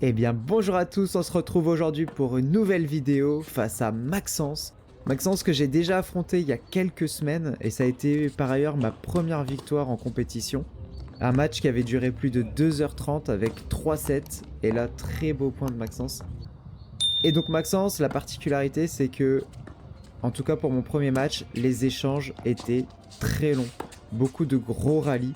Eh bien bonjour à tous, on se retrouve aujourd'hui pour une nouvelle vidéo face à Maxence. Maxence que j'ai déjà affronté il y a quelques semaines et ça a été par ailleurs ma première victoire en compétition. Un match qui avait duré plus de 2h30 avec 3 sets et là très beau point de Maxence. Et donc Maxence, la particularité c'est que, en tout cas pour mon premier match, les échanges étaient très longs. Beaucoup de gros rallyes,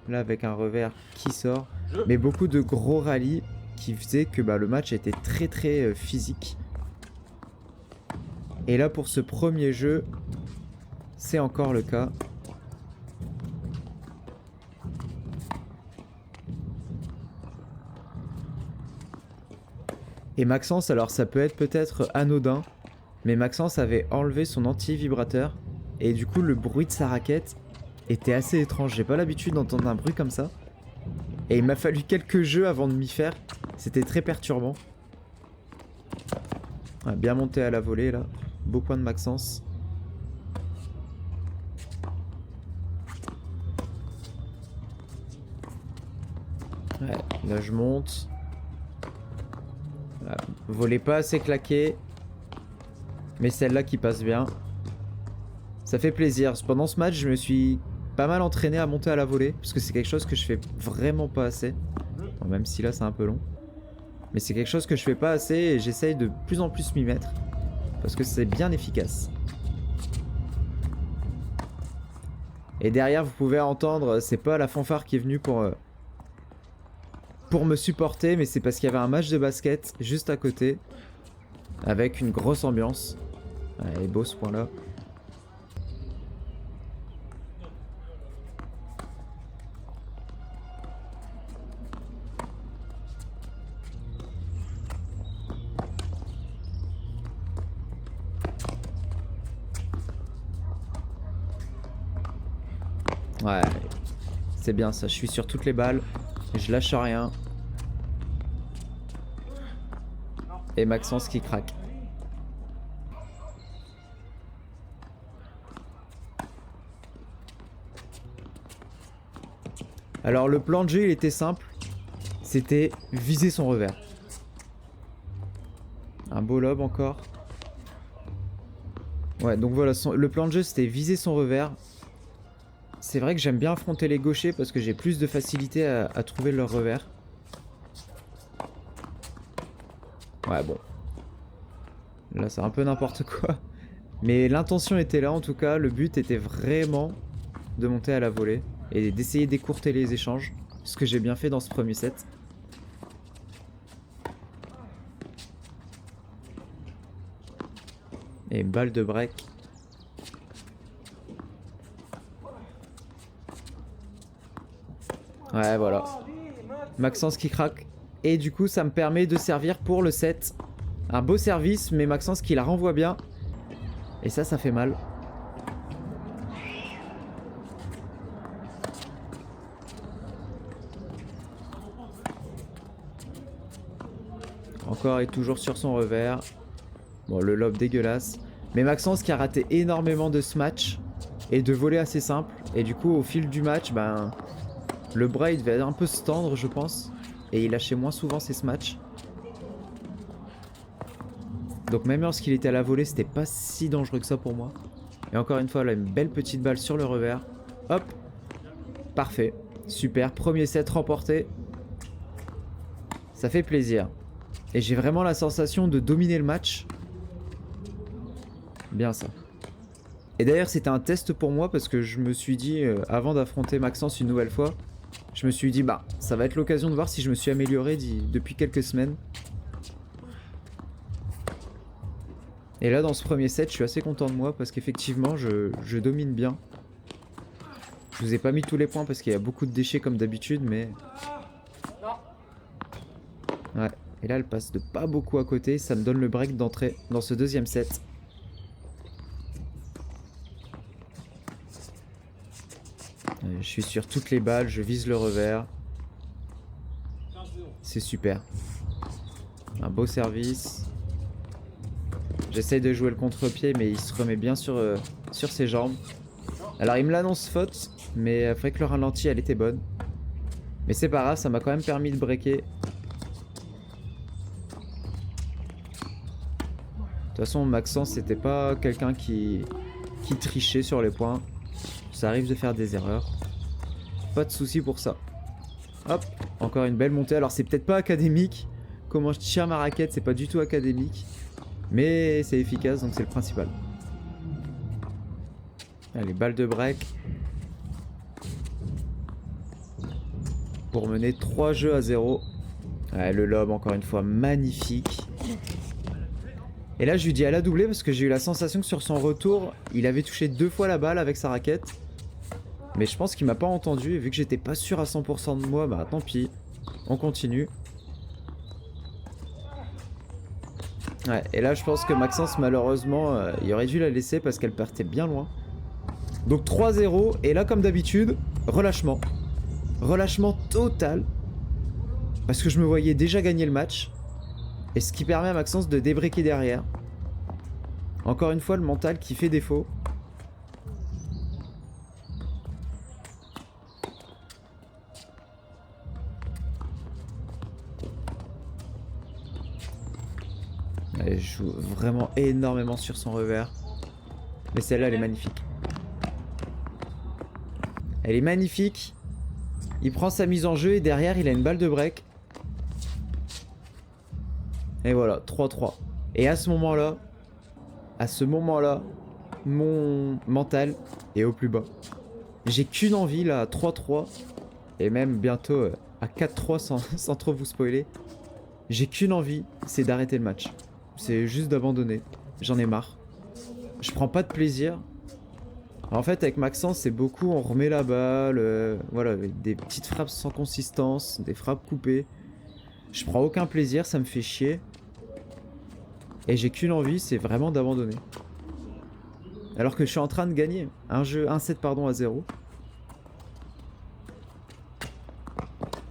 là avec un revers qui sort, mais beaucoup de gros rallyes qui faisait que le match était très physique. Et là pour ce premier jeu, c'est encore le cas. Et Maxence, alors ça peut être peut-être anodin, mais Maxence avait enlevé son anti-vibrateur et du coup le bruit de sa raquette était assez étrange. J'ai pas l'habitude d'entendre un bruit comme ça. Et il m'a fallu quelques jeux avant de m'y faire. C'était très perturbant. Ouais, bien monté à la volée là. Beau point de Maxence. Ouais, là je monte. Voilà. Volée pas assez claqué. Mais celle-là qui passe bien. Ça fait plaisir. Pendant ce match, je me suis pas mal entraîné à monter à la volée. Parce que c'est quelque chose que je fais vraiment pas assez. Bon, même si là c'est un peu long. Mais c'est quelque chose que je fais pas assez et j'essaye de plus en plus m'y mettre. Parce que c'est bien efficace. Et derrière vous pouvez entendre, c'est pas la fanfare qui est venue pour me supporter, mais c'est parce qu'il y avait un match de basket juste à côté. Avec une grosse ambiance. Ouais, et beau ce point là. Ouais, c'est bien ça, je suis sur toutes les balles, je lâche rien. Et Maxence qui craque. Alors le plan de jeu il était simple, c'était viser son revers. Un beau lob encore. Ouais, donc voilà, le plan de jeu c'était viser son revers. C'est vrai que j'aime bien affronter les gauchers parce que j'ai plus de facilité à trouver leur revers. Ouais, bon. Là, c'est un peu n'importe quoi. Mais l'intention était là, en tout cas. Le but était vraiment de monter à la volée et d'essayer d'écourter les échanges. Ce que j'ai bien fait dans ce premier set. Et une balle de break. Ouais, voilà. Maxence qui craque. Et du coup, ça me permet de servir pour le set. Un beau service, mais Maxence qui la renvoie bien. Et ça fait mal. Encore et toujours sur son revers. Bon, le lob dégueulasse. Mais Maxence qui a raté énormément de ce match. Et de voler assez simple. Et du coup, au fil du match, le bras il devait un peu se tendre, je pense. Et il lâchait moins souvent ses smatchs. Donc même lorsqu'il était à la volée, c'était pas si dangereux que ça pour moi. Et encore une fois, là, une belle petite balle sur le revers. Hop. Parfait. Super. Premier set remporté. Ça fait plaisir. Et j'ai vraiment la sensation de dominer le match. Bien ça. Et d'ailleurs, c'était un test pour moi parce que je me suis dit, avant d'affronter Maxence une nouvelle fois, je me suis dit, ça va être l'occasion de voir si je me suis amélioré depuis quelques semaines. Et là, dans ce premier set, je suis assez content de moi parce qu'effectivement, je domine bien. Je vous ai pas mis tous les points parce qu'il y a beaucoup de déchets comme d'habitude, mais... Ouais, et là, elle passe de pas beaucoup à côté. Ça me donne le break d'entrée dans ce deuxième set. Je suis sur toutes les balles, je vise le revers. C'est super. Un beau service. J'essaye de jouer le contre-pied, mais il se remet bien sur ses jambes. Alors il me l'annonce faute, mais après que le ralenti, elle était bonne. Mais c'est pas grave, ça m'a quand même permis de breaker. toute façon, Maxence, c'était pas quelqu'un qui trichait sur les points. Ça arrive de faire des erreurs. Pas de souci pour ça. Hop, encore une belle montée. Alors, c'est peut-être pas académique. Comment je tire ma raquette, c'est pas du tout académique. Mais c'est efficace, donc c'est le principal. Allez, balle de break. Pour mener 3 jeux à 0. Ouais, le lob, encore une fois, magnifique. Et là, je lui dis à la doubler parce que j'ai eu la sensation que sur son retour, il avait touché 2 fois la balle avec sa raquette. Mais je pense qu'il m'a pas entendu et vu que j'étais pas sûr à 100% de moi, bah tant pis. On continue. Ouais, et là, je pense que Maxence, malheureusement, il aurait dû la laisser parce qu'elle partait bien loin. Donc 3-0, et là, comme d'habitude, relâchement. Relâchement total. Parce que je me voyais déjà gagner le match. Et ce qui permet à Maxence de débriquer derrière. Encore une fois, le mental qui fait défaut. Elle joue vraiment énormément sur son revers. Mais celle-là, elle est magnifique. Elle est magnifique. Il prend sa mise en jeu et derrière, il a une balle de break. Et voilà, 3-3. Et à ce moment-là, mon mental est au plus bas. J'ai qu'une envie là, à 3-3. Et même bientôt à 4-3 sans trop vous spoiler. J'ai qu'une envie, c'est d'arrêter le match. C'est juste d'abandonner. J'en ai marre. Je prends pas de plaisir. En fait, avec Maxence, c'est beaucoup, on remet la balle, voilà, avec des petites frappes sans consistance, des frappes coupées. Je prends aucun plaisir, ça me fait chier. Et j'ai qu'une envie, c'est vraiment d'abandonner. Alors que je suis en train de gagner un set pardon, à 0.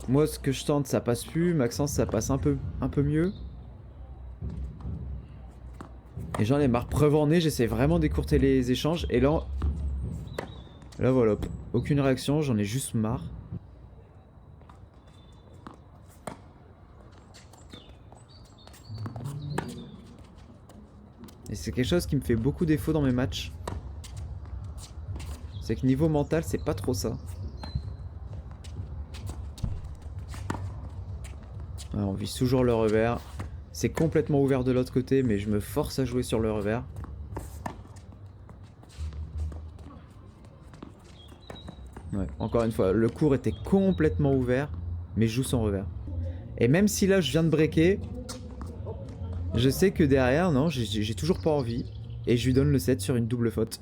Moi, ce que je tente, ça passe plus. Maxence, ça passe un peu mieux. Et j'en ai marre. Preuve en est, j'essaie vraiment d'écourter les échanges. Et là voilà, aucune réaction, j'en ai juste marre. Et c'est quelque chose qui me fait beaucoup défaut dans mes matchs. C'est que niveau mental, c'est pas trop ça. Ouais, on vise toujours le revers. C'est complètement ouvert de l'autre côté, mais je me force à jouer sur le revers. Ouais, encore une fois, le court était complètement ouvert, mais je joue son revers. Et même si là je viens de breaker, je sais que derrière, non, j'ai toujours pas envie. Et je lui donne le set sur une double faute.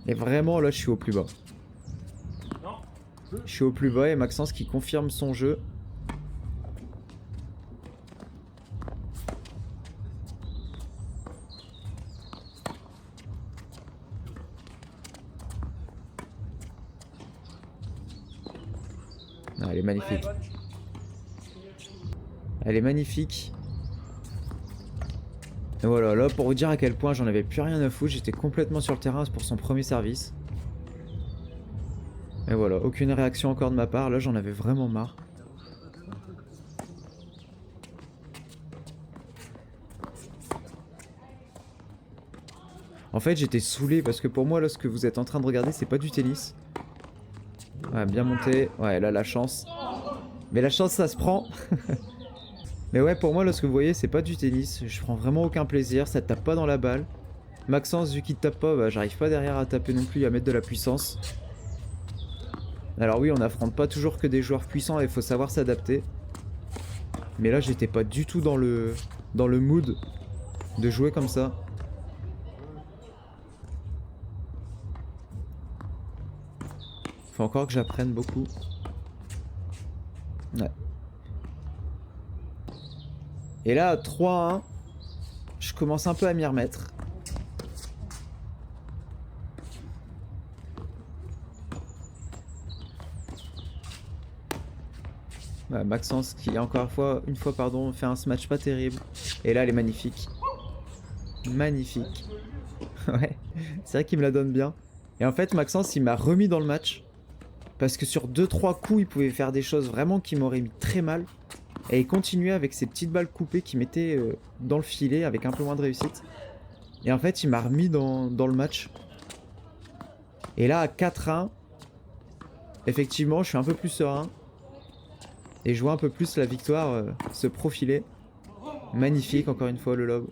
Et vraiment là je suis au plus bas. Je suis au plus bas et Maxence qui confirme son jeu. Ah, elle est magnifique. Elle est magnifique. Et voilà, là pour vous dire à quel point j'en avais plus rien à foutre, j'étais complètement sur le terrain pour son premier service. Et voilà, aucune réaction encore de ma part, là j'en avais vraiment marre. En fait j'étais saoulé parce que pour moi là ce que vous êtes en train de regarder c'est pas du tennis. Ouais, bien monté, ouais là la chance. Mais la chance ça se prend. Mais ouais, pour moi, là, ce que vous voyez, c'est pas du tennis. Je prends vraiment aucun plaisir, ça tape pas dans la balle. Maxence, vu qu'il tape pas, bah, j'arrive pas derrière à taper non plus, à mettre de la puissance. Alors oui, on n'affronte pas toujours que des joueurs puissants et il faut savoir s'adapter. Mais là, j'étais pas du tout dans le mood de jouer comme ça. Faut encore que j'apprenne beaucoup. Ouais. Et là, 3-1, je commence un peu à m'y remettre. Ouais, Maxence qui, encore une fois, pardon, fait un smash pas terrible. Et là, elle est magnifique. Magnifique. Ouais, c'est vrai qu'il me la donne bien. Et en fait, Maxence, il m'a remis dans le match. Parce que sur 2-3 coups, il pouvait faire des choses vraiment qui m'auraient mis très mal. Et il continuait avec ces petites balles coupées qui mettaient dans le filet avec un peu moins de réussite. Et en fait, il m'a remis dans le match. Et là, à 4-1, effectivement, je suis un peu plus serein. Et je vois un peu plus la victoire se profiler. Magnifique, encore une fois, le lob.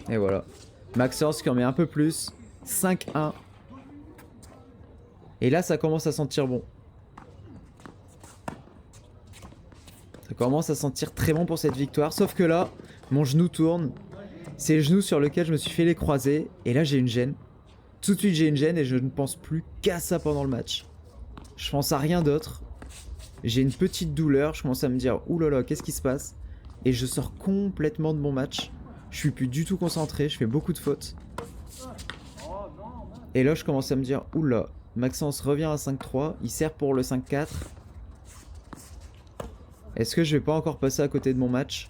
Et voilà. Maxence qui en met un peu plus. 5-1. Et là, ça commence à sentir bon. Ça commence à sentir très bon pour cette victoire. Sauf que là, mon genou tourne. C'est le genou sur lequel je me suis fait les croisés. Et là, j'ai une gêne. Tout de suite, j'ai une gêne et je ne pense plus qu'à ça pendant le match. Je pense à rien d'autre. J'ai une petite douleur. Je commence à me dire, oulala, qu'est-ce qui se passe? Et je sors complètement de mon match. Je suis plus du tout concentré. Je fais beaucoup de fautes. Et là, je commence à me dire, oula, Maxence revient à 5-3. Il sert pour le 5-4. Est-ce que je vais pas encore passer à côté de mon match?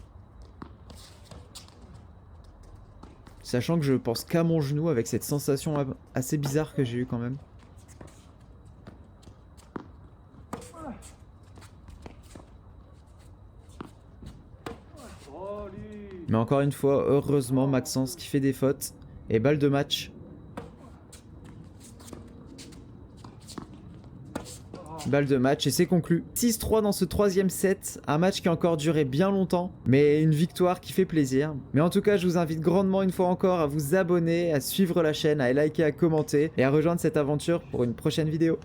Sachant que je pense qu'à mon genou avec cette sensation assez bizarre que j'ai eue quand même. Mais encore une fois, heureusement, Maxence qui fait des fautes. Et balle de match. Balle de match et c'est conclu. 6-3 dans ce troisième set. Un match qui a encore duré bien longtemps. Mais une victoire qui fait plaisir. Mais en tout cas, je vous invite grandement une fois encore à vous abonner, à suivre la chaîne, à liker, à commenter. Et à rejoindre cette aventure pour une prochaine vidéo.